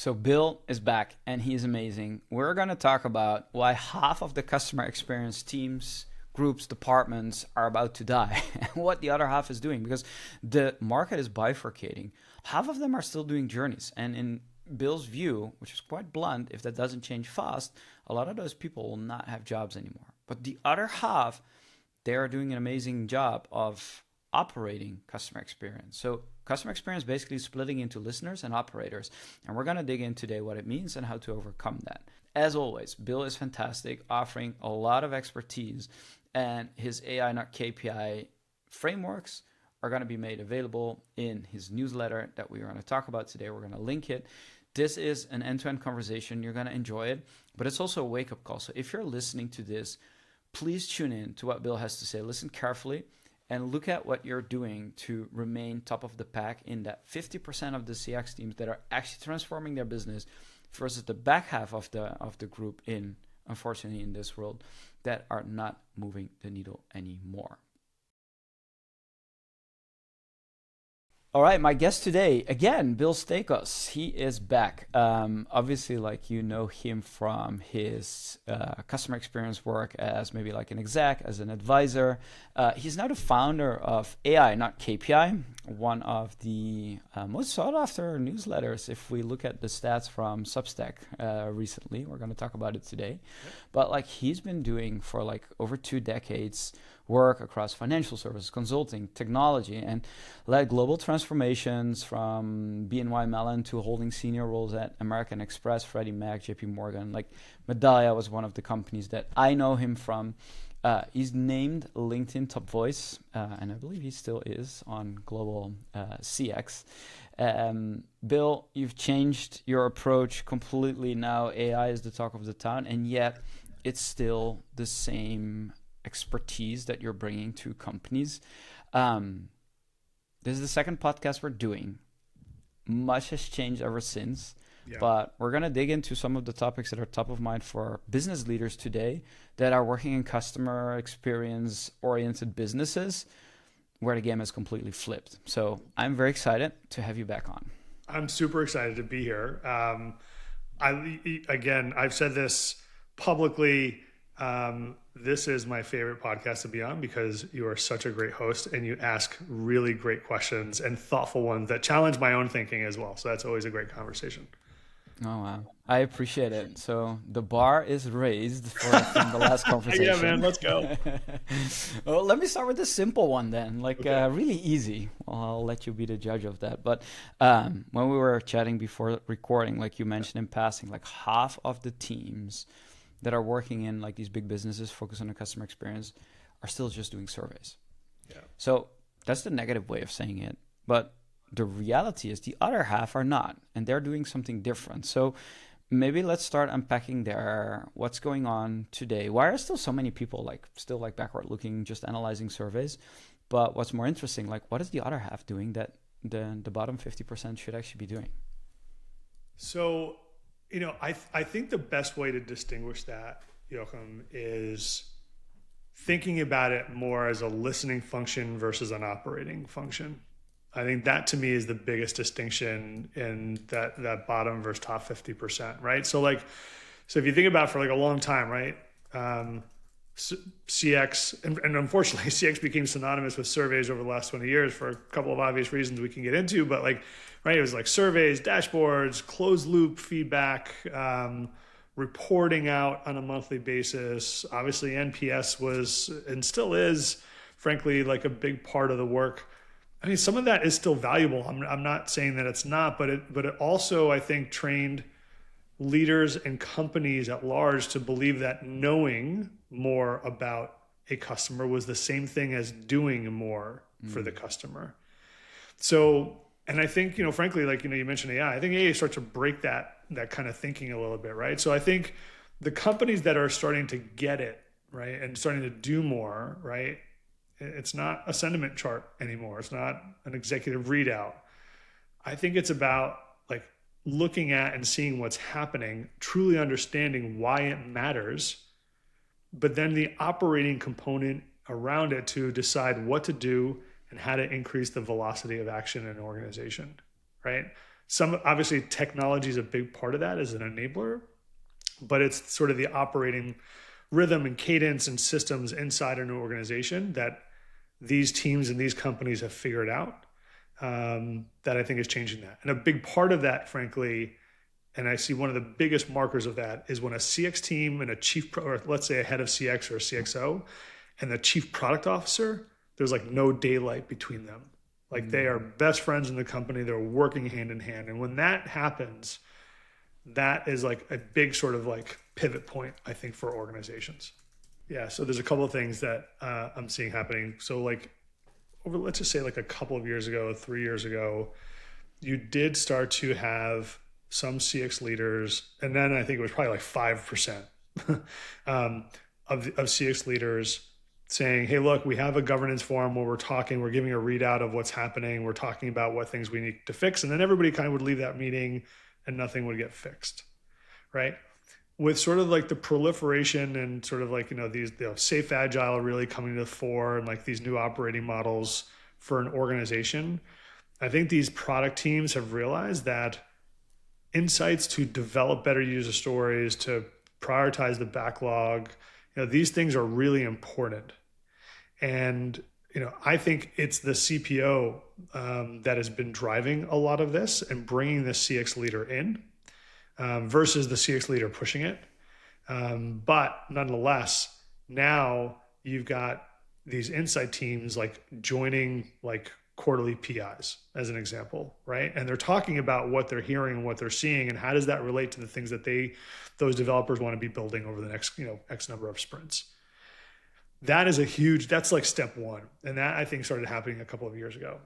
So Bill is back and he's amazing. We're going to talk about why half of the customer experience teams, groups, departments are about to die and what the other half is doing, because the market is bifurcating. Half of them are still doing journeys. And in Bill's view, which is quite blunt, if that doesn't change fast, a lot of those people will not have jobs anymore. But the other half, they are doing an amazing job of operating customer experience. So customer experience basically splitting into listeners and operators. And we're going to dig in today what it means and how to overcome that. As always, Bill is fantastic, offering a lot of expertise, and his AI Not KPI frameworks are going to be made available in his newsletter that we are going to talk about today. We're going to link it. This is an end-to-end conversation. You're going to enjoy it, but it's also a wake-up call. So if you're listening to this, please tune in to what Bill has to say. Listen carefully and look at what you're doing to remain top of the pack in that 50% of the CX teams that are actually transforming their business versus the back half of the group unfortunately in this world, that are not moving the needle anymore. All right, my guest today, again, Bill Staikos. He is back. Obviously, like, you know him from his customer experience work as maybe like an exec, as an advisor. He's now the founder of AI Not KPI, one of the most sought after newsletters if we look at the stats from Substack recently. We're going to talk about it today. Yep. But like, he's been doing for like over 2 decades work across financial services, consulting, technology, and led global transformations from BNY Mellon to holding senior roles at American Express, Freddie Mac, JPMorgan. Like, Medallia was one of the companies that I know him from. He's named LinkedIn Top Voice, and I believe he still is on global CX. Bill, you've changed your approach completely now. AI is the talk of the town, and yet it's still the same expertise that you're bringing to companies. This is the second podcast we're doing. Much has changed ever since, but we're going to dig into some of the topics that are top of mind for business leaders today that are working in customer experience oriented businesses where the game has completely flipped. So I'm very excited to have you back on. I'm super excited to be here. I've said this publicly. This is my favorite podcast to be on because you are such a great host and you ask really great questions and thoughtful ones that challenge my own thinking as well. So that's always a great conversation. Oh, wow. I appreciate it. So the bar is raised from the last conversation. Yeah, man, let's go. Well, let me start with the simple one then, really easy. Well, I'll let you be the judge of that. But when we were chatting before recording, like you mentioned in passing, like half of the teams that are working in like these big businesses focused on the customer experience are still just doing surveys. Yeah. So that's the negative way of saying it. But the reality is the other half are not, and they're doing something different. So maybe let's start unpacking there. What's going on today? Why are still so many people still backward looking, just analyzing surveys? But what's more interesting, like, what is the other half doing that the bottom 50% should actually be doing? So, I think the best way to distinguish that, Joachim, is thinking about it more as a listening function versus an operating function. I think that to me is the biggest distinction in that bottom versus top 50%, right? So if you think about it for like a long time, right? CX, and unfortunately CX became synonymous with surveys over the last 20 years for a couple of obvious reasons we can get into, but it was like surveys, dashboards, closed loop feedback, reporting out on a monthly basis. Obviously NPS was and still is, frankly, like a big part of the work. I mean, some of that is still valuable. I'm not saying that it's not, but it also, I think, trained leaders and companies at large to believe that knowing more about a customer was the same thing as doing more for the customer. So, and I think, frankly, you mentioned AI. I think AI starts to break that kind of thinking a little bit, right? So I think the companies that are starting to get it, right, and starting to do more, right, it's not a sentiment chart anymore. It's not an executive readout. I think it's about looking at and seeing what's happening, truly understanding why it matters, but then the operating component around it to decide what to do and how to increase the velocity of action in an organization, right? obviously technology is a big part of that as an enabler, but it's sort of the operating rhythm and cadence and systems inside an organization that these teams and these companies have figured out, that I think is changing that. And a big part of that, frankly, and I see one of the biggest markers of that is when a CX team and or let's say a head of CX or a CXO and the chief product officer, there's like no daylight between them. Like they are best friends in the company. They're working hand in hand. And when that happens, that is like a big sort of like pivot point, I think, for organizations. Yeah. So there's a couple of things that I'm seeing happening. So like let's just say like a couple of years ago, 3 years ago, you did start to have some CX leaders, and then I think it was probably like 5% of CX leaders saying, hey, look, we have a governance forum where we're giving a readout of what's happening. We're talking about what things we need to fix. And then everybody kind of would leave that meeting and nothing would get fixed, right? With sort of like the proliferation and sort of like, these safe agile really coming to the fore and like these new operating models for an organization, I think these product teams have realized that insights to develop better user stories, to prioritize the backlog, these things are really important. And, I think it's the CPO that has been driving a lot of this and bringing the CX leader in versus the CX leader pushing it. But nonetheless, now you've got these insight teams like joining like quarterly PIs as an example, right? And they're talking about what they're hearing and what they're seeing and how does that relate to the things that those developers want to be building over the next, X number of sprints. That's like step one. And that I think started happening a couple of years ago.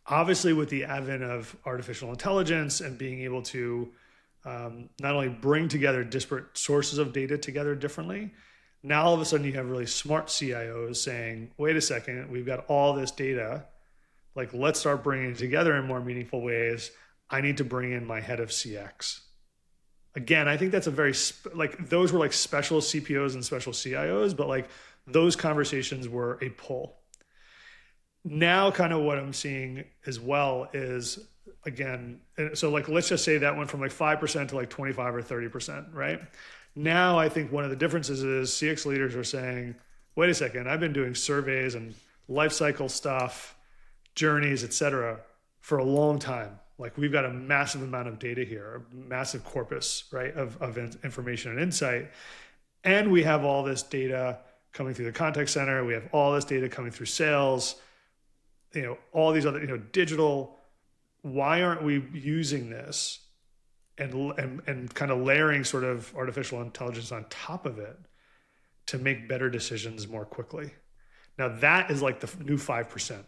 Obviously with the advent of artificial intelligence and being able to not only bring together disparate sources of data together differently, now all of a sudden you have really smart CIOs saying, wait a second, we've got all this data. Like, let's start bringing it together in more meaningful ways. I need to bring in my head of CX. Again, I think that's those were like special CPOs and special CIOs, but like those conversations were a pull. Now kind of what I'm seeing as well is, again, so like, let's just say that went from like 5% to like 25 or 30%, right? Now I think one of the differences is CX leaders are saying, wait a second, I've been doing surveys and life cycle stuff, journeys, et cetera, for a long time. Like we've got a massive amount of data here, a massive corpus, right, of information and insight. And we have all this data coming through the contact center. We have all this data coming through sales, all these other, digital. Why aren't we using this and kind of layering sort of artificial intelligence on top of it to make better decisions more quickly? Now that is like the new 5%.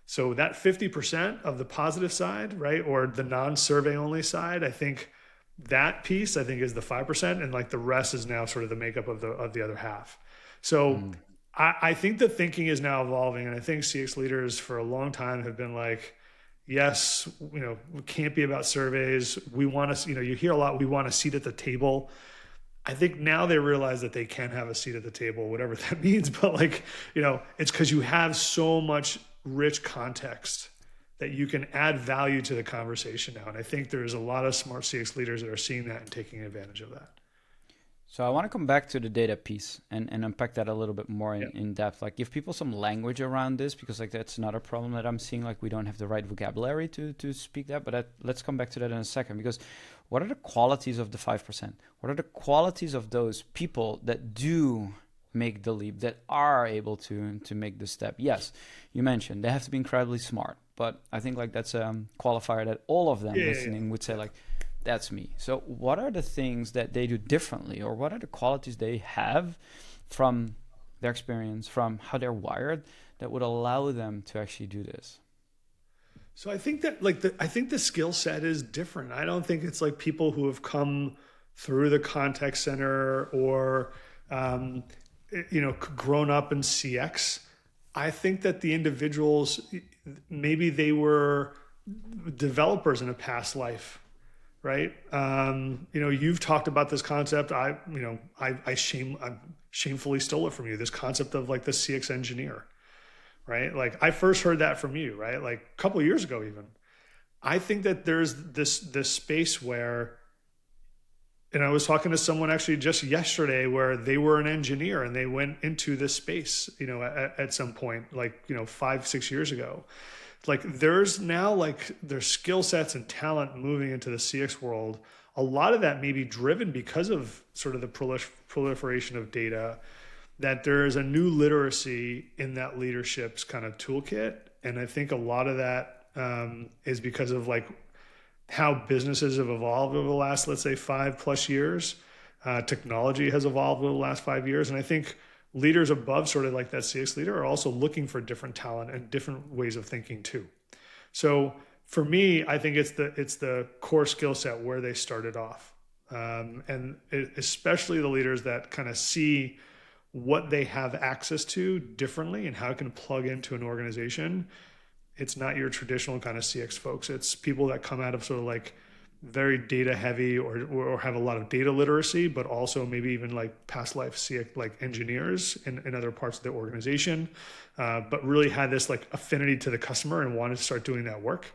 So that 50% of the positive side, right, or the non-survey only side, I think that piece, is the 5%, and like the rest is now sort of the makeup of the other half. So I think the thinking is now evolving, and I think CX leaders for a long time have been like, yes, it can't be about surveys. We want to, you hear a lot, we want a seat at the table. I think now they realize that they can have a seat at the table, whatever that means. But like, it's because you have so much rich context that you can add value to the conversation now. And I think there's a lot of smart CX leaders that are seeing that and taking advantage of that. So I want to come back to the data piece and unpack that a little bit more in depth. Like give people some language around this, because like that's another problem that I'm seeing. Like we don't have the right vocabulary to speak that. But let's come back to that in a second, because what are the qualities of the 5%? What are the qualities of those people that do make the leap, that are able to make the step? Yes, you mentioned they have to be incredibly smart, but I think like that's a qualifier that all of them listening would say like, that's me. So what are the things that they do differently, or what are the qualities they have from their experience, from how they're wired, that would allow them to actually do this? So I think that I think the skill set is different. I don't think it's like people who have come through the contact center or grown up in CX. I think that the individuals, maybe they were developers in a past life, right? You've talked about this concept. I shamefully stole it from you. This concept of like the CX engineer, right? Like I first heard that from you, right? Like a couple of years ago, even. I think that there's this space where, and I was talking to someone actually just yesterday where they were an engineer and they went into this space, at some point, like, 5, 6 years ago. Like there's now like there's skill sets and talent moving into the CX world. A lot of that may be driven because of sort of the proliferation of data, that there's a new literacy in that leadership's kind of toolkit. And I think a lot of that is because of like how businesses have evolved over the last, let's say, 5+ years. Technology has evolved over the last 5 years. And I think leaders above sort of like that CX leader are also looking for different talent and different ways of thinking too. So for me, I think it's the core skill set where they started off. Especially the leaders that kind of see what they have access to differently and how it can plug into an organization. It's not your traditional kind of CX folks. It's people that come out of sort of like very data heavy or have a lot of data literacy, but also maybe even like past life CX, like engineers in other parts of the organization, but really had this like affinity to the customer and wanted to start doing that work.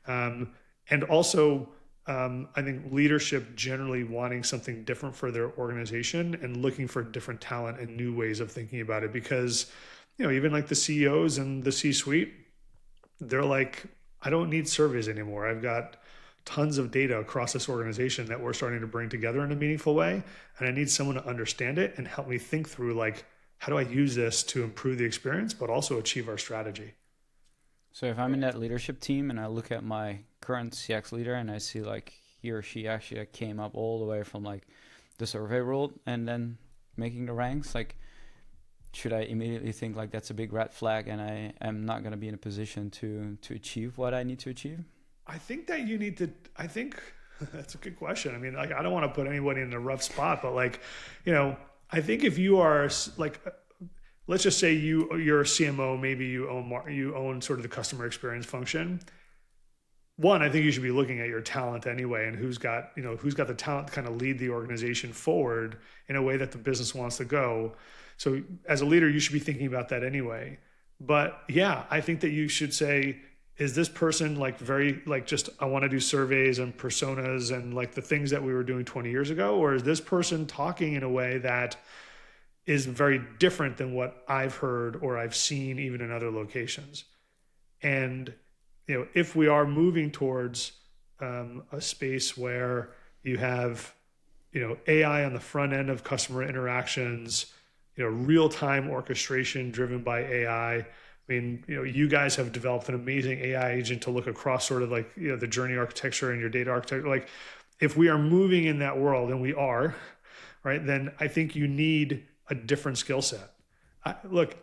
And also, I think leadership generally wanting something different for their organization and looking for different talent and new ways of thinking about it. Because, even like the CEOs and the C-suite, they're like, I don't need surveys anymore. I've got tons of data across this organization that we're starting to bring together in a meaningful way. And I need someone to understand it and help me think through like, how do I use this to improve the experience, but also achieve our strategy? So if I'm in that leadership team and I look at my current CX leader and I see like he or she actually came up all the way from like the survey world and then making the ranks, like, should I immediately think like that's a big red flag and I am not going to be in a position to achieve what I need to achieve? I think that you need to, I think that's a good question. I mean, like, I don't want to put anybody in a rough spot, but like, I think if you are like, let's just say you're a CMO, maybe you own sort of the customer experience function. One, I think you should be looking at your talent anyway, and who's got the talent to kind of lead the organization forward in a way that the business wants to go. So as a leader, you should be thinking about that anyway. But yeah, I think that you should say, is this person like very like just I want to do surveys and personas and like the things that we were doing 20 years ago, or is this person talking in a way that is very different than what I've heard or I've seen even in other locations? And if we are moving towards a space where you have AI on the front end of customer interactions, real-time orchestration driven by AI. I mean, you guys have developed an amazing AI agent to look across sort of like, the journey architecture and your data architecture. Like if we are moving in that world, and we are, right, then I think you need a different skill set. Look,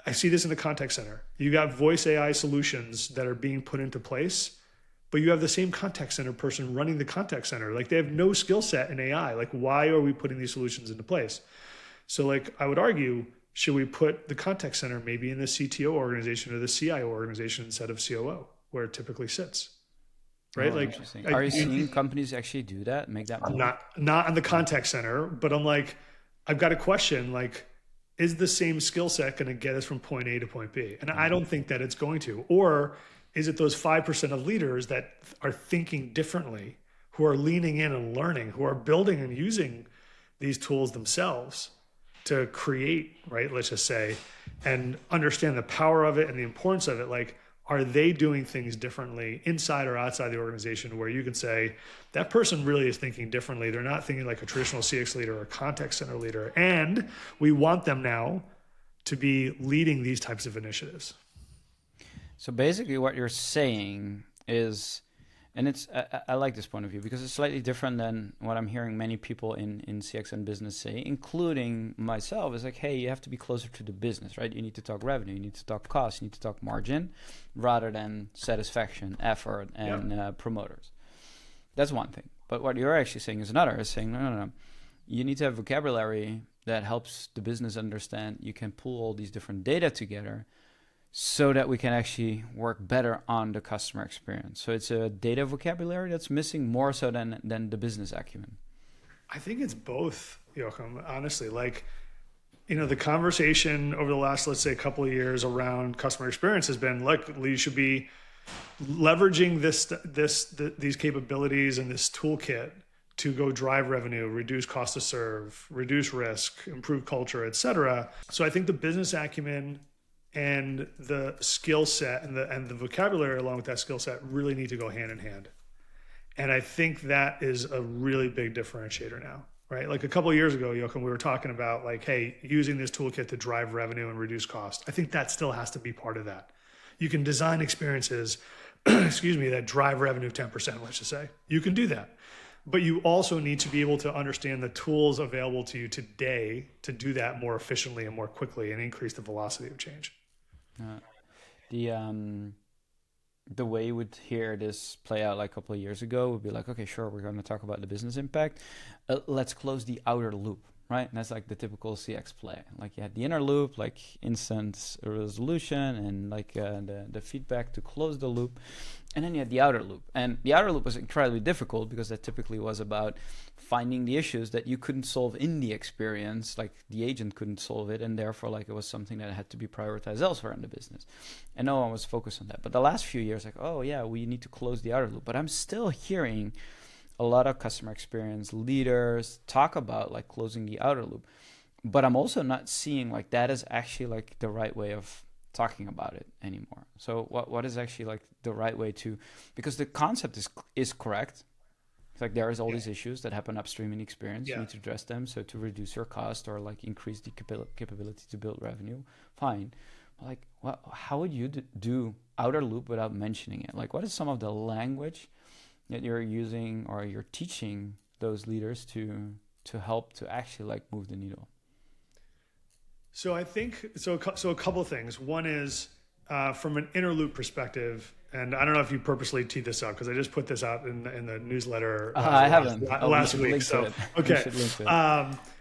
I see this in the contact center. You got voice AI solutions that are being put into place, but you have the same contact center person running the contact center. Like they have no skill set in AI. Like why are we putting these solutions into place? So like I would argue, should we put the contact center maybe in the CTO organization or the CIO organization instead of COO, where it typically sits? Right? Oh, like, are you seeing companies actually do that, make that move? Not on the contact center, but I'm like, I've got a question, like, is the same skill set going to get us from point A to point B? And I don't think that it's going to. Or is it those 5% of leaders that are thinking differently, who are leaning in and learning, who are building and using these tools themselves to create, right, let's just say, and understand the power of it and the importance of it? Like, are they doing things differently inside or outside the organization where you can say, that person really is thinking differently. They're not thinking like a traditional CX leader or a contact center leader. And we want them now to be leading these types of initiatives. So basically what you're saying is, and it's I like this point of view because it's slightly different than what I'm hearing many people in CX and business say, including myself. Is like, hey, you have to be closer to the business, right? You need to talk revenue, you need to talk cost, you need to talk margin, rather than satisfaction, effort, and promoters. That's one thing. But what you're actually saying is another. Is saying, no. You need to have vocabulary that helps the business understand. You can pull all these different data together so that we can actually work better on the customer experience. So it's a data vocabulary that's missing more so than the business acumen. I think it's both, Joachim, honestly. Like, the conversation over the last, let's say, couple of years around customer experience has been, look, you should be leveraging these capabilities and this toolkit to go drive revenue, reduce cost to serve, reduce risk, improve culture, et cetera. So I think the business acumen and the skill set and the vocabulary along with that skill set really need to go hand in hand. And I think that is a really big differentiator now, right? Like a couple of years ago, Joachim, we were talking about like, hey, using this toolkit to drive revenue and reduce cost. I think that still has to be part of that. You can design experiences, that drive revenue 10%, let's just say. You can do that. But you also need to be able to understand the tools available to you today to do that more efficiently and more quickly and increase the velocity of change. The way you would hear this play out like a couple of years ago would be like, okay, sure, we're going to talk about the business impact. Let's close the outer loop, right? And that's like the typical CX play. Like you had the inner loop, like instant resolution and like the feedback to close the loop. And then you had the outer loop. And the outer loop was incredibly difficult because that typically was about finding the issues that you couldn't solve in the experience, like the agent couldn't solve it, and therefore like it was something that had to be prioritized elsewhere in the business. And no one was focused on that. But the last few years, like, oh yeah, we need to close the outer loop. But I'm still hearing a lot of customer experience leaders talk about like closing the outer loop. But I'm also not seeing like that is actually like the right way of talking about it anymore. So what is actually like the right way to, because the concept is correct. It's like there is all these issues that happen upstream in the experience. You need to address them. So to reduce your cost or like increase the capability to build revenue, fine. But like, how would you do outer loop without mentioning it? Like, what is some of the language that you're using or you're teaching those leaders to help to actually like move the needle? So I think, so a couple of things. One is from an inner loop perspective, and I don't know if you purposely teed this up because I just put this out in the newsletter I haven't. last week. So, okay.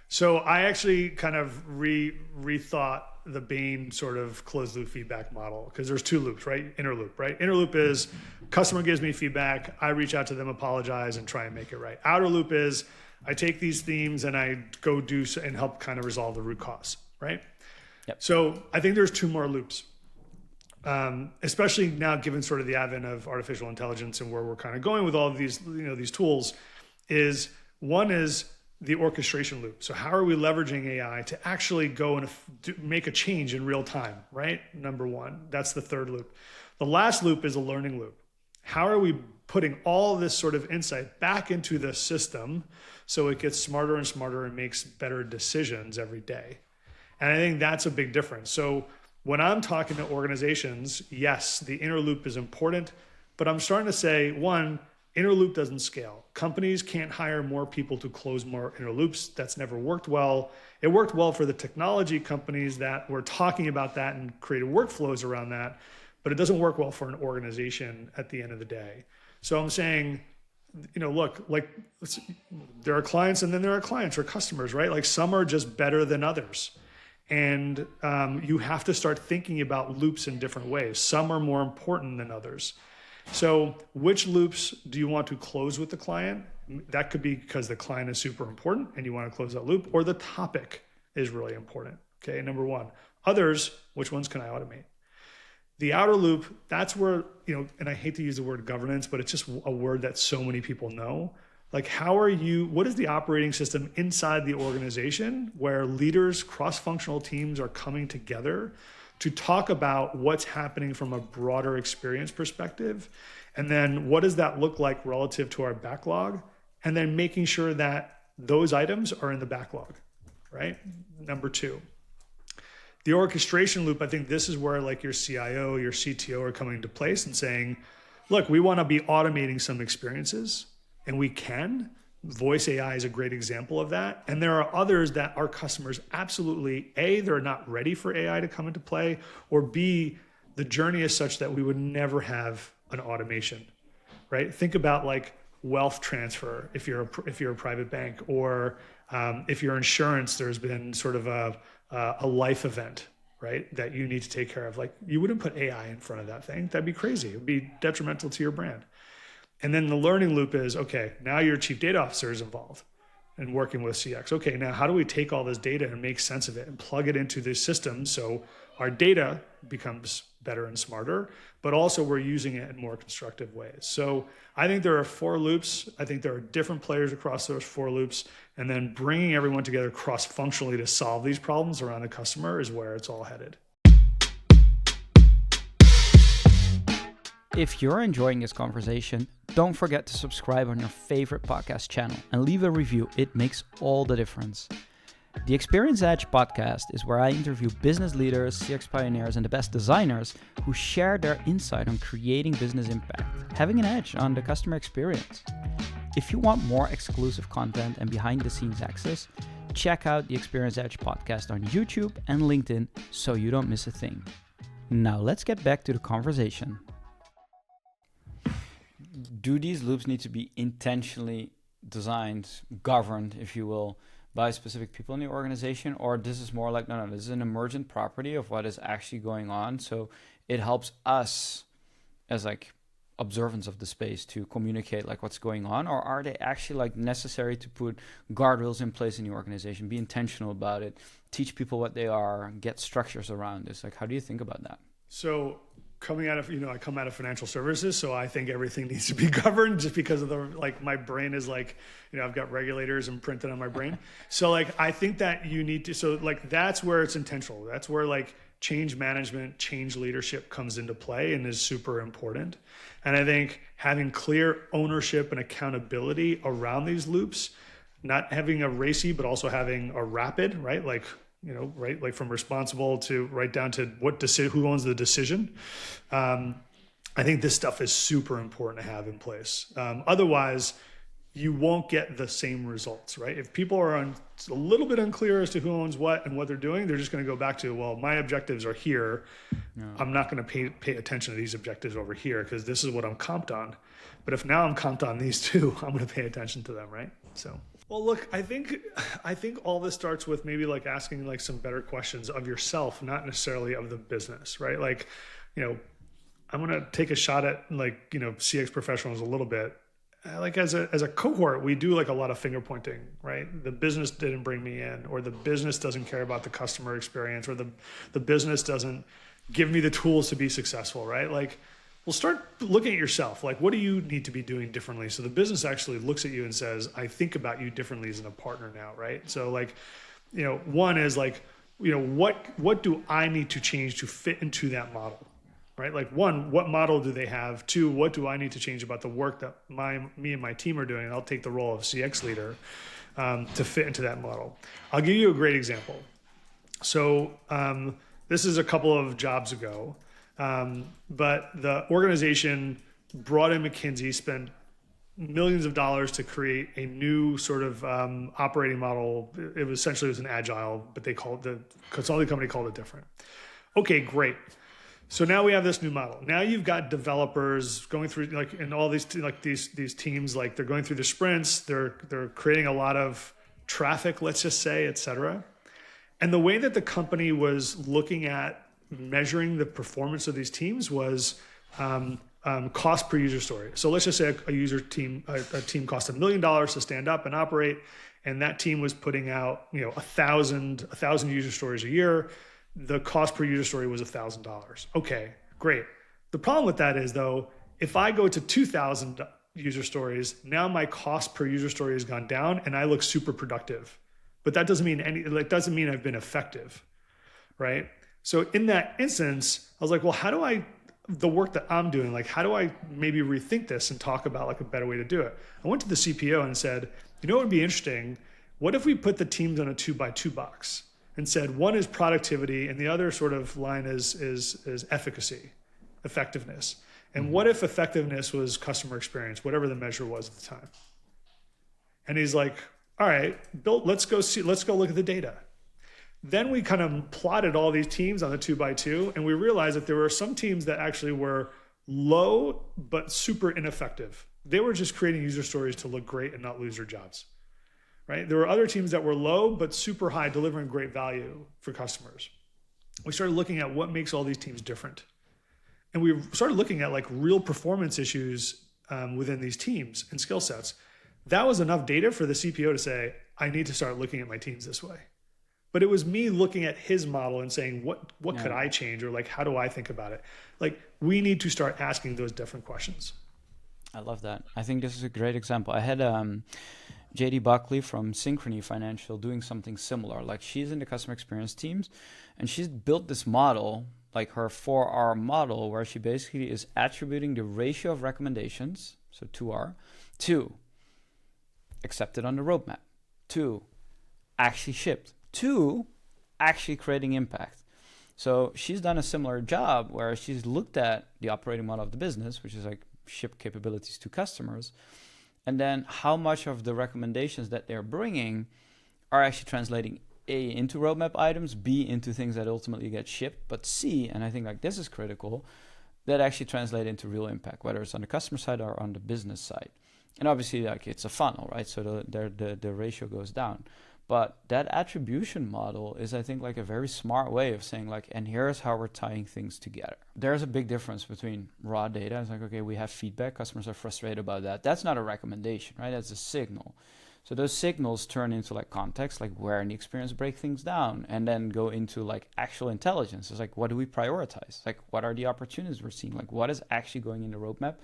So I actually kind of rethought the Bain sort of closed loop feedback model because there's two loops, right? Inner loop, right? Inner loop is customer gives me feedback. I reach out to them, apologize, and try and make it right. Outer loop is I take these themes and I go do and help kind of resolve the root cause. Right? Yep. So I think there's two more loops, especially now given sort of the advent of artificial intelligence and where we're kind of going with all of these, these tools. Is one is the orchestration loop. So how are we leveraging AI to actually go and make a change in real time? Right? Number one, that's the third loop. The last loop is a learning loop. How are we putting all this sort of insight back into the system so it gets smarter and smarter and makes better decisions every day? And I think that's a big difference. So when I'm talking to organizations, yes, the inner loop is important, but I'm starting to say, one, inner loop doesn't scale. Companies can't hire more people to close more inner loops. That's never worked well. It worked well for the technology companies that were talking about that and created workflows around that, but it doesn't work well for an organization at the end of the day. So I'm saying, look, like there are clients and then there are clients or customers, right? Like some are just better than others. And you have to start thinking about loops in different ways. Some are more important than others. So which loops do you want to close with the client? That could be because the client is super important and you want to close that loop, or the topic is really important. Okay, number one. Others, which ones can I automate? The outer loop, that's where, and I hate to use the word governance, but it's just a word that so many people know. Like, what is the operating system inside the organization where leaders, cross-functional teams are coming together to talk about what's happening from a broader experience perspective? And then what does that look like relative to our backlog? And then making sure that those items are in the backlog, right? Number two. The orchestration loop, I think this is where like your CIO, your CTO are coming into place and saying, look, we want to be automating some experiences. And we can. Voice AI is a great example of that. And there are others that our customers absolutely, A, they're not ready for AI to come into play, or B, the journey is such that we would never have an automation, right? Think about like wealth transfer if you're a private bank, or if you're insurance, there's been sort of a life event, right, that you need to take care of. Like you wouldn't put AI in front of that thing. That'd be crazy. It would be detrimental to your brand. And then the learning loop is, okay, now your chief data officer is involved. and working with CX. Okay, now how do we take all this data and make sense of it and plug it into this system so our data becomes better and smarter, but also we're using it in more constructive ways. So I think there are 4 loops. I think there are different players across those 4 loops, and then bringing everyone together cross-functionally to solve these problems around the customer is where it's all headed. If you're enjoying this conversation, don't forget to subscribe on your favorite podcast channel and leave a review. It makes all the difference. The Experience Edge podcast is where I interview business leaders, CX pioneers, and the best designers who share their insight on creating business impact, having an edge on the customer experience. If you want more exclusive content and behind-the-scenes access, check out the Experience Edge podcast on YouTube and LinkedIn so you don't miss a thing. Now let's get back to the conversation. Do these loops need to be intentionally designed, governed, if you will, by specific people in the organization? Or this is more like, no, this is an emergent property of what is actually going on. So it helps us as like observants of the space to communicate like what's going on? Or are they actually like necessary to put guardrails in place in the organization, be intentional about it, teach people what they are, get structures around this? Like, how do you think about that? So coming out of, I come out of financial services, so I think everything needs to be governed just because of my brain is like, I've got regulators imprinted on my brain. So like, I think that you need to, so like, that's where it's intentional. That's where like change management, change leadership comes into play and is super important. And I think having clear ownership and accountability around these loops, not having a racy, but also having a rapid, right? Like, right? Like from responsible to right down to who owns the decision. I think this stuff is super important to have in place. Otherwise, you won't get the same results, right? If people are a little bit unclear as to who owns what and what they're doing, they're just going to go back to, well, my objectives are here. Yeah. I'm not going to pay attention to these objectives over here because this is what I'm comped on. But if now I'm comped on these two, I'm going to pay attention to them, right? So. Well, look, I think all this starts with maybe like asking like some better questions of yourself, not necessarily of the business, right? Like, I'm going to take a shot at like, CX professionals a little bit. Like as a cohort, we do like a lot of finger pointing, right? The business didn't bring me in, or the business doesn't care about the customer experience, or the business doesn't give me the tools to be successful, right? Like, well, start looking at yourself. Like, what do you need to be doing differently? So the business actually looks at you and says, I think about you differently as a partner now, right? So like, one is like, what do I need to change to fit into that model, right? Like one, what model do they have? Two, what do I need to change about the work that me and my team are doing? And I'll take the role of CX leader to fit into that model. I'll give you a great example. So this is a couple of jobs ago. But the organization brought in McKinsey, spent millions of dollars to create a new sort of operating model. It was an agile, but the consulting company called it different. Okay, great. So now we have this new model. Now you've got developers going through and all these these teams, like they're going through the sprints. They're creating a lot of traffic, let's just say, et cetera. And the way that the company was looking at measuring the performance of these teams was cost per user story. So let's just say a team cost $1 million to stand up and operate, and that team was putting out 1,000 user stories a year. The cost per user story was $1,000. Okay, great. The problem with that is though, if I go to 2,000 user stories, now my cost per user story has gone down, and I look super productive. But that doesn't mean I've been effective, right? So in that instance, I was like, well, the work that I'm doing, like, how do I maybe rethink this and talk about like a better way to do it? I went to the CPO and said, what would be interesting? What if we put the teams on a 2x2 box and said, one is productivity and the other sort of line is efficacy, effectiveness. And what if effectiveness was customer experience, whatever the measure was at the time? And he's like, all right, Bill, let's go look at the data. Then we kind of plotted all these teams on the 2x2, and we realized that there were some teams that actually were low, but super ineffective. They were just creating user stories to look great and not lose their jobs, right? There were other teams that were low, but super high, delivering great value for customers. We started looking at what makes all these teams different. And we started looking at like real performance issues within these teams and skill sets. That was enough data for the CPO to say, I need to start looking at my teams this way. But it was me looking at his model and saying, what could I change? Or like, how do I think about it? Like, we need to start asking those different questions. I love that. I think this is a great example. I had JD Buckley from Synchrony Financial doing something similar. Like, she's in the customer experience teams, and she's built this model, like her 4R model, where she basically is attributing the ratio of recommendations, so 2R, to accepted on the roadmap, to actually shipped, to actually creating impact. So she's done a similar job where she's looked at the operating model of the business, which is like ship capabilities to customers, and then how much of the recommendations that they're bringing are actually translating A, into roadmap items, B, into things that ultimately get shipped, but C, and I think like this is critical, that actually translate into real impact, whether it's on the customer side or on the business side. And obviously, like, it's a funnel, right? So the ratio goes down. But that attribution model is, I think, like a very smart way of saying, like, and here's how we're tying things together. There's a big difference between raw data. It's like, okay, we have feedback. Customers are frustrated about that. That's not a recommendation, right? That's a signal. So those signals turn into like context, like where in the experience break things down, and then go into like actual intelligence. It's like, what do we prioritize? Like, what are the opportunities we're seeing? Like, what is actually going in the roadmap,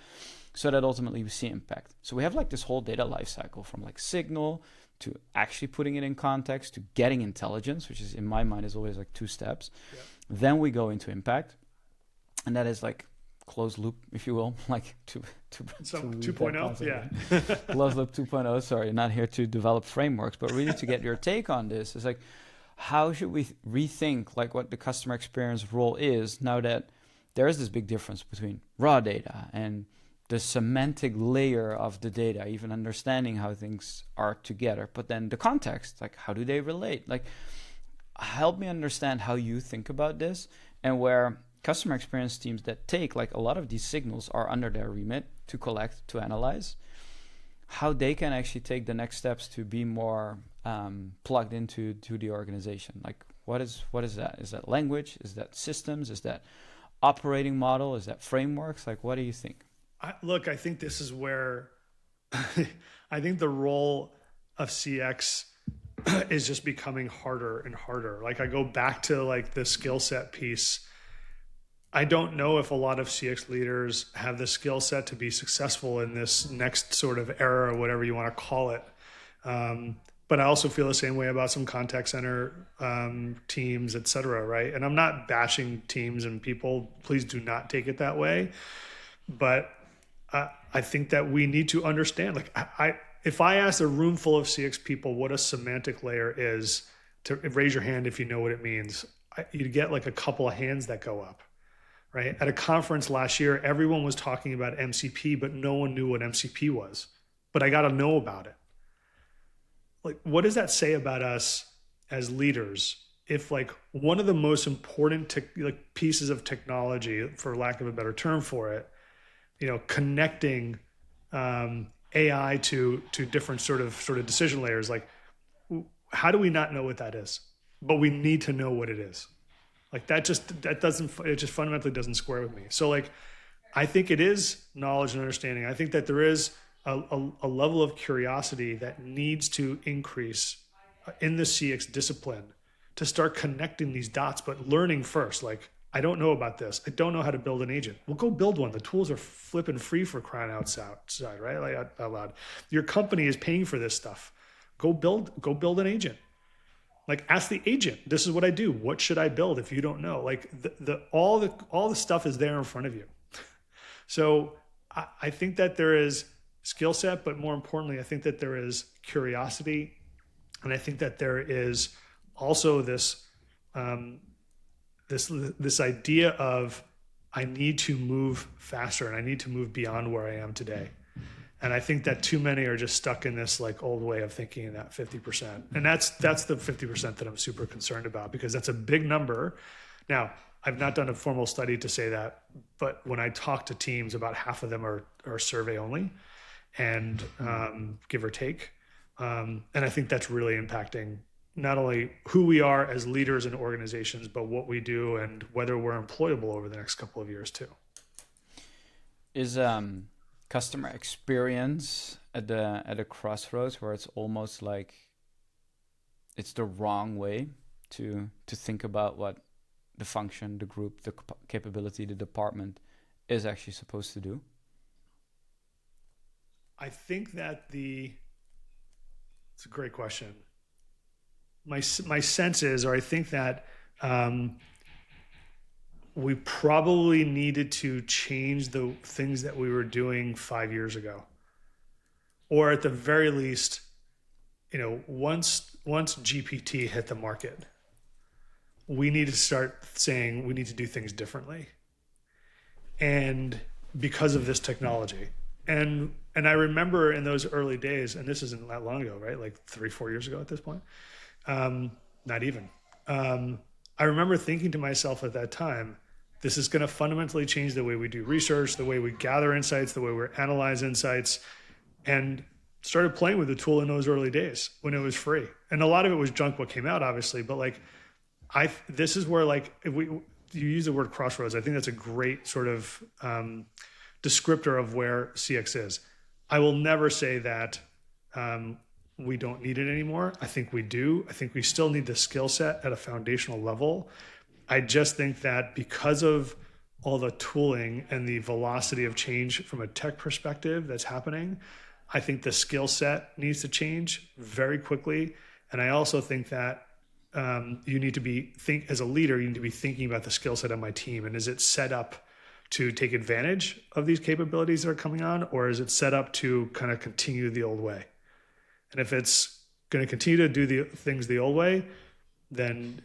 so that ultimately we see impact. So we have like this whole data lifecycle from like signal to actually putting it in context to getting intelligence, which is in my mind is always like 2 steps. Yep. Then we go into impact, and that is like closed loop, if you will, like 2.0, yeah. Closed loop 2.0. Sorry, not here to develop frameworks, but really to get your take on this. Is like, how should we rethink like what the customer experience role is now that there is this big difference between raw data and the semantic layer of the data, even understanding how things are together, but then the context, like how do they relate? Like, help me understand how you think about this, and where customer experience teams that take like a lot of these signals are under their remit to collect, to analyze, how they can actually take the next steps to be more plugged into the organization. Like, what is that? Is that language? Is that systems? Is that operating model? Is that frameworks? Like, what do you think? I think this is where I think the role of CX is just becoming harder and harder. Like, I go back to like the skill set piece. I don't know if a lot of CX leaders have the skill set to be successful in this next sort of era, or whatever you want to call it. But I also feel the same way about some contact center teams, et cetera, right? And I'm not bashing teams and people. Please do not take it that way. But I think that we need to understand, like, if I ask a room full of CX people what a semantic layer is, to raise your hand if you know what it means, you'd get like a couple of hands that go up, right? At a conference last year, everyone was talking about MCP, but no one knew what MCP was. But I got to know about it. Like, what does that say about us as leaders if like one of the most important pieces of technology, for lack of a better term for it, connecting AI to different sort of decision layers, like, how do we not know what that is? But we need to know what it is. Like, it just fundamentally doesn't square with me. So like, I think it is knowledge and understanding. I think that there is a level of curiosity that needs to increase in the CX discipline to start connecting these dots, but learning first. Like, I don't know about this. I don't know how to build an agent. Well, go build one. The tools are flipping free, for crying outside, right? Like, out loud. Your company is paying for this stuff. Go build an agent. Like, ask the agent, this is what I do. What should I build if you don't know? Like, all the stuff is there in front of you. So I think that there is skill set, but more importantly, I think that there is curiosity. And I think that there is also this idea of, I need to move faster and I need to move beyond where I am today. And I think that too many are just stuck in this like old way of thinking, in that 50%. And that's the 50% that I'm super concerned about, because that's a big number. Now, I've not done a formal study to say that, but when I talk to teams, about half of them are survey only, and give or take. And I think that's really impacting not only who we are as leaders in organizations, but what we do and whether we're employable over the next couple of years too. Is customer experience at a crossroads where it's almost like it's the wrong way to think about what the function, the group, the capability, the department is actually supposed to do? I think that it's a great question. My sense is, or I think that we probably needed to change the things that we were doing 5 years ago, or at the very least, once GPT hit the market, we need to start saying we need to do things differently, and because of this technology. And I remember in those early days, and this isn't that long ago, right? Like 3-4 years ago at this point, not even. I remember thinking to myself at that time, this is going to fundamentally change the way we do research, the way we gather insights, the way we analyze insights, and started playing with the tool in those early days when it was free. And a lot of it was junk what came out, obviously, but like this is where, like, if you use the word crossroads, I think that's a great sort of descriptor of where CX is. I will never say that we don't need it anymore. I think we do. I think we still need the skill set at a foundational level. I just think that because of all the tooling and the velocity of change from a tech perspective that's happening, I think the skill set needs to change very quickly. And I also think that you need to as a leader, you need to be thinking about the skill set of my team. And is it set up to take advantage of these capabilities that are coming on, or is it set up to kind of continue the old way? And if it's going to continue to do the things the old way, then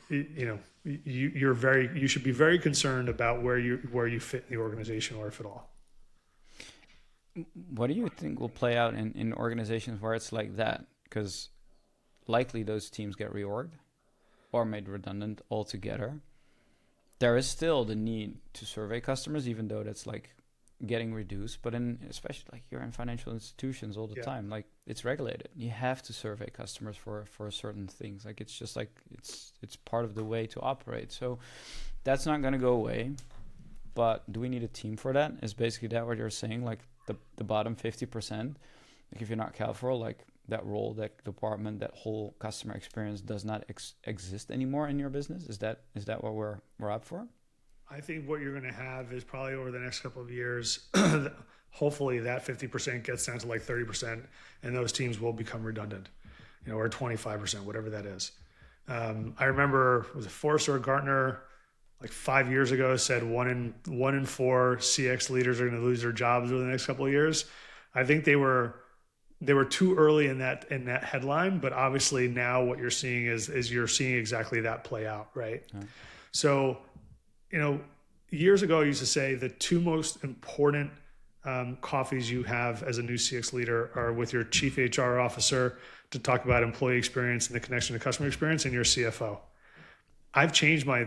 you should be very concerned about where you fit in the organization, or if at all. What do you think will play out in organizations where it's like that? Because likely those teams get reorged or made redundant altogether. There is still the need to survey customers, even though that's like getting reduced. But especially like you're in financial institutions all the time, like it's regulated. You have to survey customers for certain things. Like it's just like it's part of the way to operate. So that's not going to go away. But do we need a team for that? Is basically that what you're saying? Like the bottom 50%, like if you're not careful, like that role, that department, that whole customer experience does not exist anymore in your business? Is that what we're up for? I think what you're going to have is probably over the next couple of years, hopefully that 50% gets down to like 30%, and those teams will become redundant, or 25%, whatever that is. I remember, was it Forrester or Gartner, like 5 years ago, said one in four CX leaders are going to lose their jobs over the next couple of years. I think they were too early in that headline, but obviously now what you're seeing is you're seeing exactly that play out, right? Okay. So, years ago I used to say the two most important coffees you have as a new CX leader are with your chief HR officer to talk about employee experience and the connection to customer experience, and your CFO. I've changed my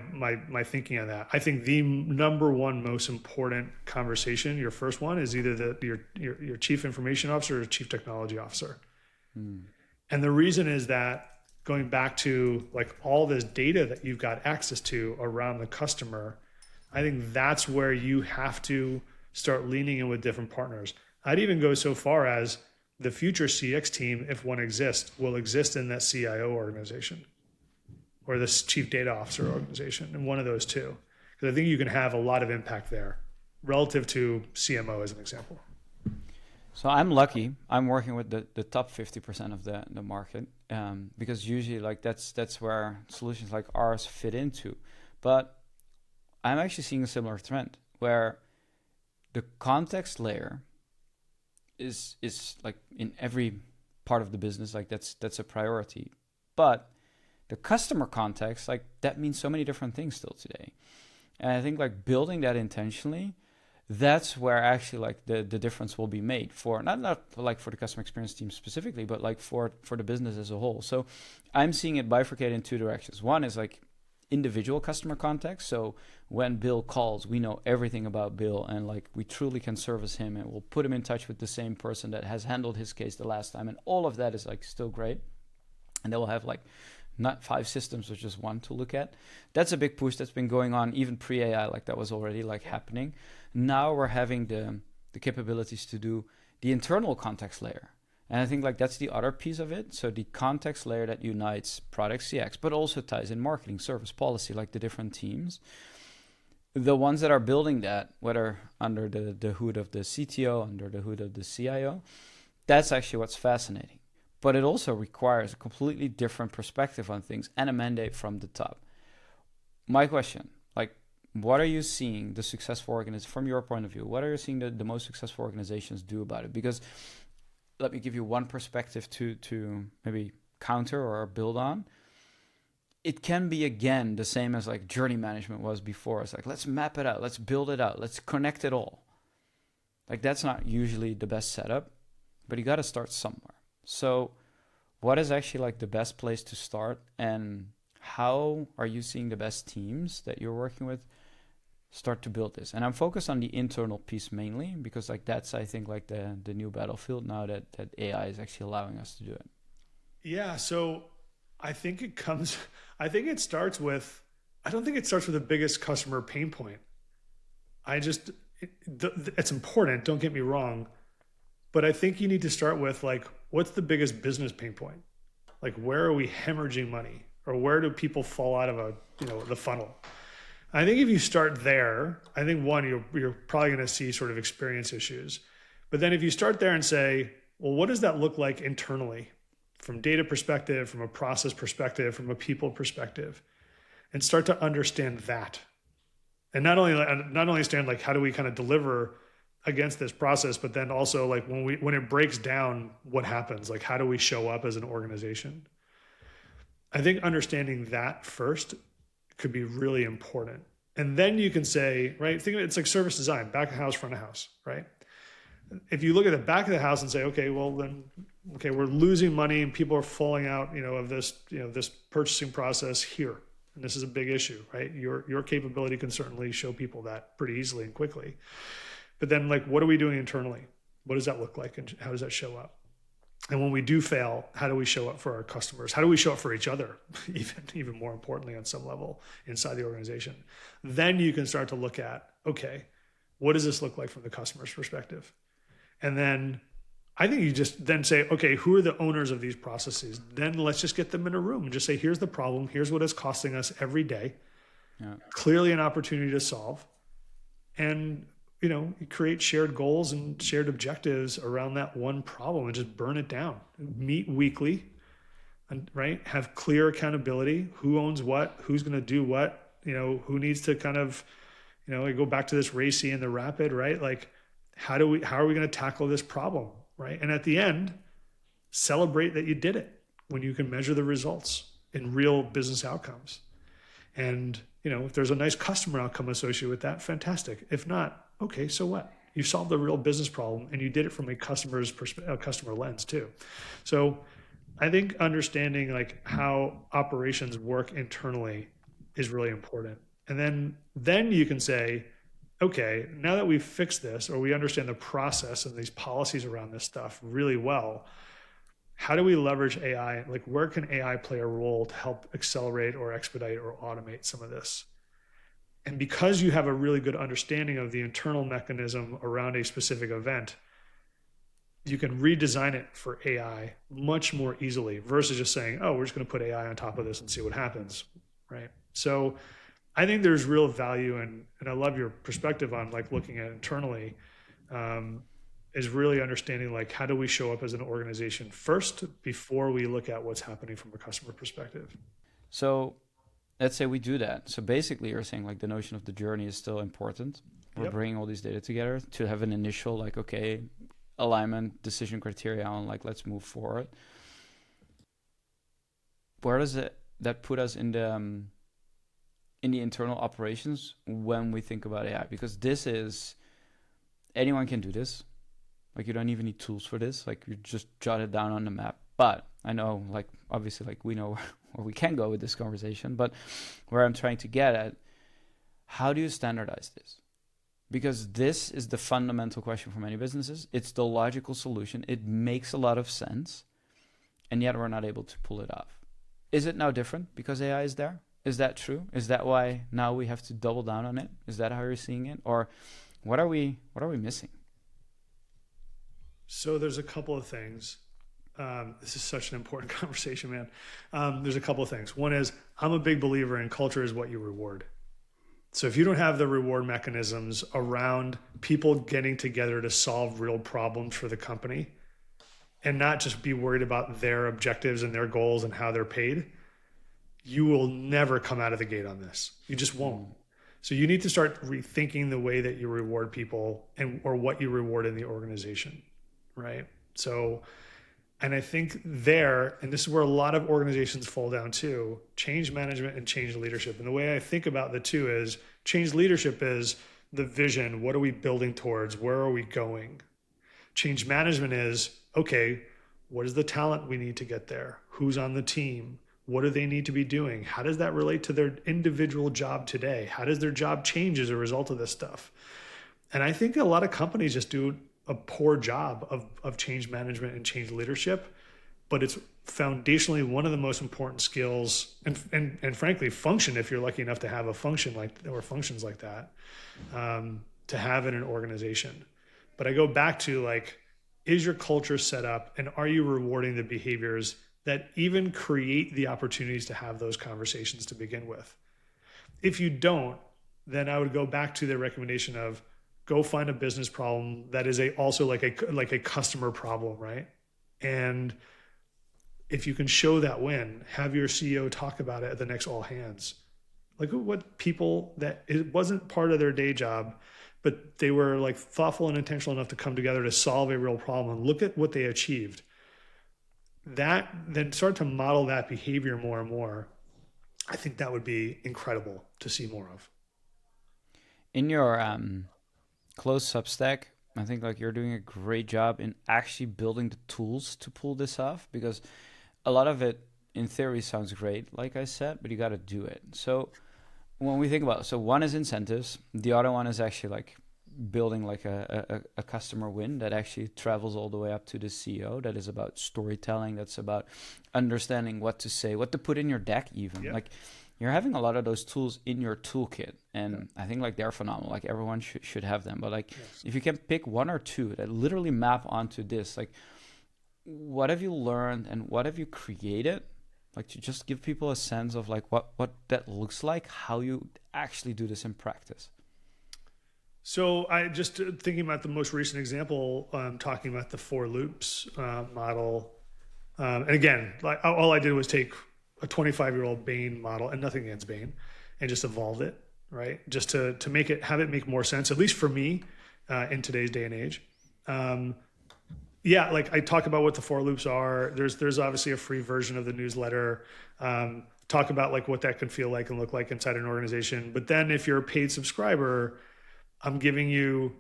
thinking on that. I think the number one most important conversation, your first one, is either your chief information officer or chief technology officer. And the reason is that, going back to like all this data that you've got access to around the customer, I think that's where you have to start leaning in with different partners. I'd even go so far as the future CX team, if one exists, will exist in that CIO organization or this chief data officer organization, and one of those two. Because I think you can have a lot of impact there relative to CMO as an example. So I'm lucky. I'm working with the top 50% of the market, because usually like that's where solutions like ours fit into. But I'm actually seeing a similar trend where the context layer is like in every part of the business, like that's a priority. But the customer context, like that means so many different things still today. And I think like building that intentionally, that's where actually like the difference will be made for not like for the customer experience team specifically, but like for the business as a whole. So I'm seeing it bifurcate in two directions. One is like individual customer context. So when Bill calls, we know everything about Bill, and like we truly can service him, and we'll put him in touch with the same person that has handled his case the last time. And all of that is like still great. And they will have like not 5 systems, but just one to look at. That's a big push that's been going on even pre-AI, like that was already like happening. Now we're having the the capabilities to do the internal context layer. And I think like that's the other piece of it. So the context layer that unites product CX, but also ties in marketing, service, policy, like the different teams. The ones that are building that, whether under the hood of the CTO, under the hood of the CIO, that's actually what's fascinating. But it also requires a completely different perspective on things and a mandate from the top. My question, like, what are you seeing the successful organizations, from your point of view, what are you seeing the most successful organizations do about it? Because let me give you one perspective to maybe counter or build on. It can be, again, the same as like journey management was before. It's like, let's map it out, let's build it out, let's connect it all. Like, that's not usually the best setup, but you got to start somewhere. So what is actually like the best place to start, and how are you seeing the best teams that you're working with start to build this? And I'm focused on the internal piece mainly, because like that's, I think, like the new battlefield now that AI is actually allowing us to do it. Yeah. So I think I don't think it starts with the biggest customer pain point. It's important, don't get me wrong, but I think you need to start with like, what's the biggest business pain point? Like, where are we hemorrhaging money, or where do people fall out of the funnel? I think if you start there, I think one, you're probably going to see sort of experience issues. But then if you start there and say, well, what does that look like internally, from data perspective, from a process perspective, from a people perspective, and start to understand that. And not only understand like, how do we kind of deliver against this process, but then also like when it breaks down, what happens? Like, how do we show up as an organization? I think understanding that first could be really important. And then you can say, right, think of it, it's like service design, back of house, front of house, right? If you look at the back of the house and say, okay, well then, okay, we're losing money and people are falling out, of this, this purchasing process here. And this is a big issue, right? Your capability can certainly show people that pretty easily and quickly. But then, like, what are we doing internally? What does that look like, and how does that show up? And when we do fail, how do we show up for our customers? How do we show up for each other? Even more importantly, on some level inside the organization. Then you can start to look at, okay, what does this look like from the customer's perspective? And then I think you just then say, okay, who are the owners of these processes? Then let's just get them in a room and just say, here's the problem. Here's what it's costing us every day. Yeah. Clearly an opportunity to solve. And you create shared goals and shared objectives around that one problem and just burn it down. Meet weekly, and right? Have clear accountability. Who owns what? Who's going to do what? Who needs to kind of, go back to this racy and the rapid, right? Like, how are we going to tackle this problem, right? And at the end, celebrate that you did it when you can measure the results in real business outcomes. And, if there's a nice customer outcome associated with that, fantastic. If not, okay, so what? You solved a real business problem, and you did it from a customer lens too. So I think understanding like how operations work internally is really important. And then you can say, okay, now that we've fixed this, or we understand the process and these policies around this stuff really well, how do we leverage AI? Like, where can AI play a role to help accelerate or expedite or automate some of this? And because you have a really good understanding of the internal mechanism around a specific event, you can redesign it for AI much more easily versus just saying, oh, we're just going to put AI on top of this and see what happens, right? So I think there's real value, and I love your perspective on like looking at internally, is really understanding like, how do we show up as an organization first before we look at what's happening from a customer perspective. So let's say we do that. So basically you're saying like the notion of the journey is still important. We're bringing all these data together to have an initial like, okay, alignment, decision criteria on like, let's move forward. Where does that put us in the internal operations when we think about AI? Because this is, anyone can do this. Like, you don't even need tools for this. Like, you just jot it down on the map. But I know, like, obviously, like, we know where we can go with this conversation. But where I'm trying to get at, how do you standardize this? Because this is the fundamental question for many businesses. It's the logical solution. It makes a lot of sense. And yet we're not able to pull it off. Is it now different because AI is there? Is that true? Is that why now we have to double down on it? Is that how you're seeing it? Or what are we missing? So there's a couple of things. This is such an important conversation, man. There's a couple of things. One is I'm a big believer in culture is what you reward. So if you don't have the reward mechanisms around people getting together to solve real problems for the company and not just be worried about their objectives and their goals and how they're paid, you will never come out of the gate on this. You just won't. So you need to start rethinking the way that you reward people and or what you reward in the organization, right? So, and I think there, and this is where a lot of organizations fall down too, change management and change leadership. And the way I think about the two is change leadership is the vision. What are we building towards? Where are we going? Change management is, okay, what is the talent we need to get there? Who's on the team? What do they need to be doing? How does that relate to their individual job today? How does their job change as a result of this stuff? And I think a lot of companies just do a poor job of change management and change leadership, but it's foundationally one of the most important skills and frankly function, if you're lucky enough to have a function like, or functions like that, to have in an organization. But I go back to like, is your culture set up and are you rewarding the behaviors that even create the opportunities to have those conversations to begin with? If you don't, then I would go back to the recommendation of go find a business problem that is also like a customer problem, right? And if you can show that win, have your CEO talk about it at the next all hands. Like what people that it wasn't part of their day job, but they were like thoughtful and intentional enough to come together to solve a real problem and look at what they achieved. That then start to model that behavior more and more. I think that would be incredible to see more of. In your closed Substack, I think like you're doing a great job in actually building the tools to pull this off, because a lot of it in theory sounds great, like I said, but you got to do it. So when we think about it, so one is incentives, the other one is actually like building like a customer win that actually travels all the way up to the CEO, that is about storytelling, that's about understanding what to say, what to put in your deck even. Yep. Like you're having a lot of those tools in your toolkit, and I think like they're phenomenal. Like everyone should have them. But like if you can pick one or two that literally map onto this, like what have you learned and what have you created? Like to just give people a sense of like what that looks like, how you actually do this in practice. So I just thinking about the most recent example, talking about the 4 loops model. And again, like all I did was take a 25-year-old Bain model and nothing against Bain and just evolved it, right? Just to make it, have it make more sense, at least for me in today's day and age. Yeah, like I talk about what the 4 loops are. There's obviously a free version of the newsletter. Talk about like what that can feel like and look like inside an organization. But then if you're a paid subscriber, I'm giving you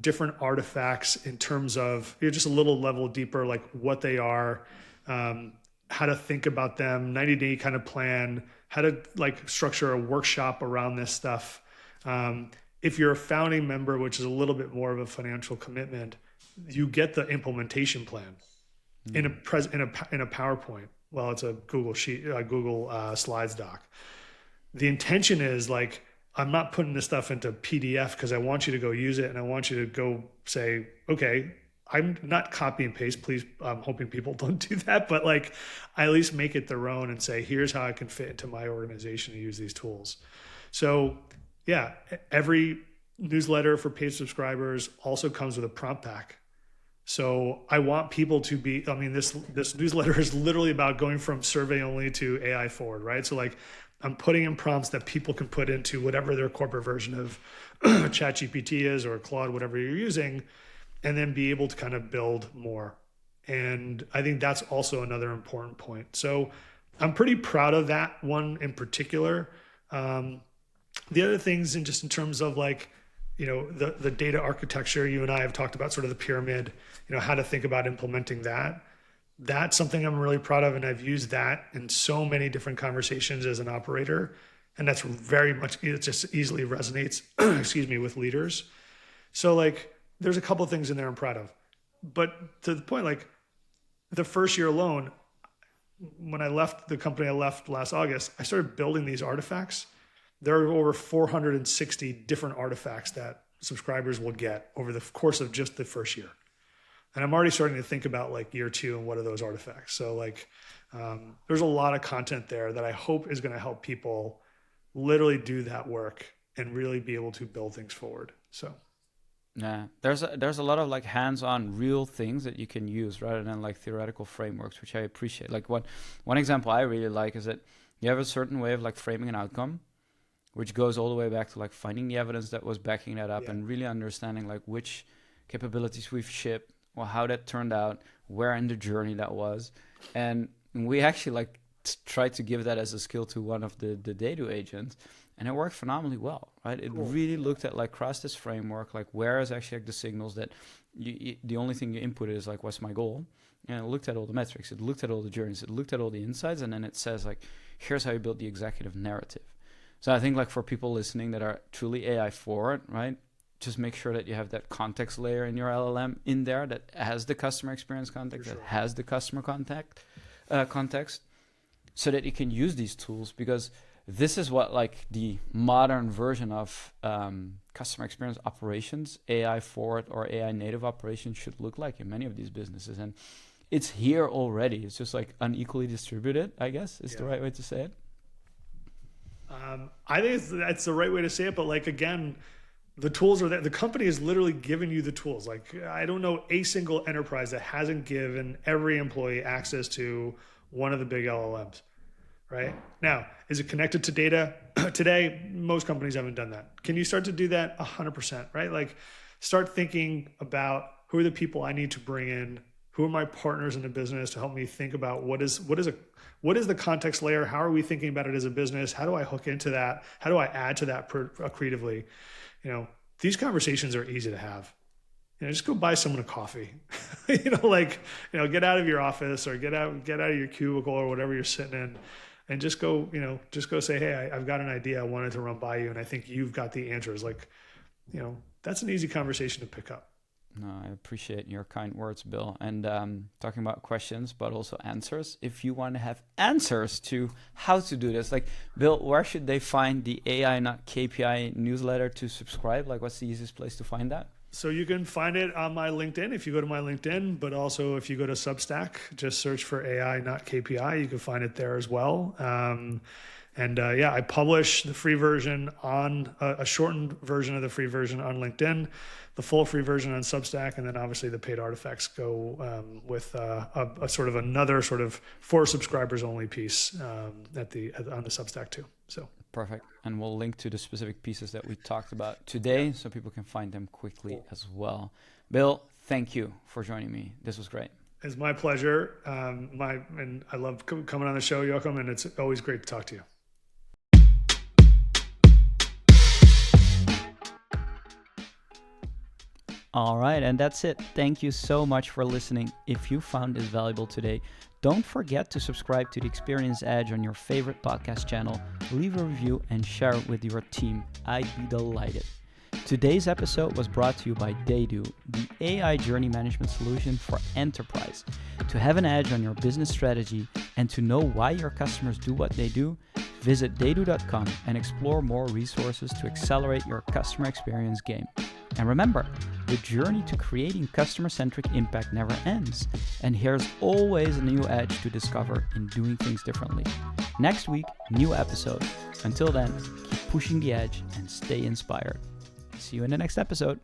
different artifacts in terms of just a little level deeper, like what they are, how to think about them, 90-day kind of plan, how to like structure a workshop around this stuff. If you're a founding member, which is a little bit more of a financial commitment, you get the implementation plan in a PowerPoint. Well, it's a Google sheet, Google Slides doc. The intention is like, I'm not putting this stuff into PDF because I want you to go use it and I want you to go say, okay, I'm not copy and paste. Please, I'm hoping people don't do that, but like I at least make it their own and say, here's how I can fit into my organization to use these tools. So yeah, every newsletter for paid subscribers also comes with a prompt pack. So I want people to be, I mean, this newsletter is literally about going from survey only to AI forward, right? So like I'm putting in prompts that people can put into whatever their corporate version of ChatGPT is or Claude, whatever you're using, and then be able to kind of build more. And I think that's also another important point. So I'm pretty proud of that one in particular. The other things in terms of like, you know, the data architecture, you and I have talked about sort of the pyramid, you know, how to think about implementing that. That's something I'm really proud of. And I've used that in so many different conversations as an operator. And that's very much, it just easily resonates, excuse me, with leaders. So like, there's a couple of things in there I'm proud of. But to the point, like the first year alone, when I left the company I left last August, I started building these artifacts. There are over 460 different artifacts that subscribers will get over the course of just the first year. And I'm already starting to think about like year 2 and what are those artifacts. So like there's a lot of content there that I hope is going to help people literally do that work and really be able to build things forward. So yeah, there's a lot of like hands-on real things that you can use rather than like theoretical frameworks, which I appreciate. Like one example I really like is that you have a certain way of like framing an outcome, which goes all the way back to like finding the evidence that was backing that up and really understanding like which capabilities we've shipped, or how that turned out, where in the journey that was. And we actually like tried to give that as a skill to one of the Dado agents, and it worked phenomenally well, right? It really looked at like across this framework, like where is actually like the signals that the only thing you input is like, what's my goal? And it looked at all the metrics, it looked at all the journeys, it looked at all the insights, and then it says like, here's how you build the executive narrative. So I think like for people listening that are truly AI forward, right? Just make sure that you have that context layer in your LLM in there that has the customer experience context, that has the customer context, so that you can use these tools, because this is what like the modern version of customer experience operations, AI forward or AI native operations should look like in many of these businesses. And it's here already. It's just like unequally distributed, I guess is the right way to say it. I think that's the right way to say it. But like, again, the tools are there. The company is literally giving you the tools. Like, I don't know a single enterprise that hasn't given every employee access to one of the big LLMs. Right now, is it connected to data? Today, most companies haven't done that. Can you start to do that? 100%, right? Like, start thinking about who are the people I need to bring in, who are my partners in the business to help me think about what is the context layer? How are we thinking about it as a business? How do I hook into that? How do I add to that creatively? You know, these conversations are easy to have. You know, just go buy someone a coffee. Get out of your office or get out of your cubicle or whatever you're sitting in. And just go say, hey, I've got an idea I wanted to run by you, and I think you've got the answers. Like, that's an easy conversation to pick up. No, I appreciate your kind words, Bill. And talking about questions, but also answers. If you want to have answers to how to do this, like, Bill, where should they find the AI Not KPI newsletter to subscribe? Like, what's the easiest place to find that? So you can find it on my LinkedIn if you go to my LinkedIn, but also if you go to Substack, just search for AI Not KPI. You can find it there as well. I publish the free version on a shortened version of the free version on LinkedIn, the full free version on Substack, and then obviously the paid artifacts go with a sort of another sort of for subscribers only piece on the Substack too. So perfect, and we'll link to the specific pieces that we talked about today, so people can find them quickly as well. Bill, thank you for joining me. This was great. It's my pleasure. And I love coming on the show, Joachim, and it's always great to talk to you. All right, and that's it. Thank you so much for listening. If you found this valuable today, don't forget to subscribe to The Experience Edge on your favorite podcast channel, leave a review, and share it with your team. I'd be delighted. Today's episode was brought to you by Dado, the AI journey management solution for enterprise. To have an edge on your business strategy and to know why your customers do what they do, visit dado.com and explore more resources to accelerate your customer experience game. And remember, the journey to creating customer-centric impact never ends, and here's always a new edge to discover in doing things differently. Next week, new episode. Until then, keep pushing the edge and stay inspired. See you in the next episode.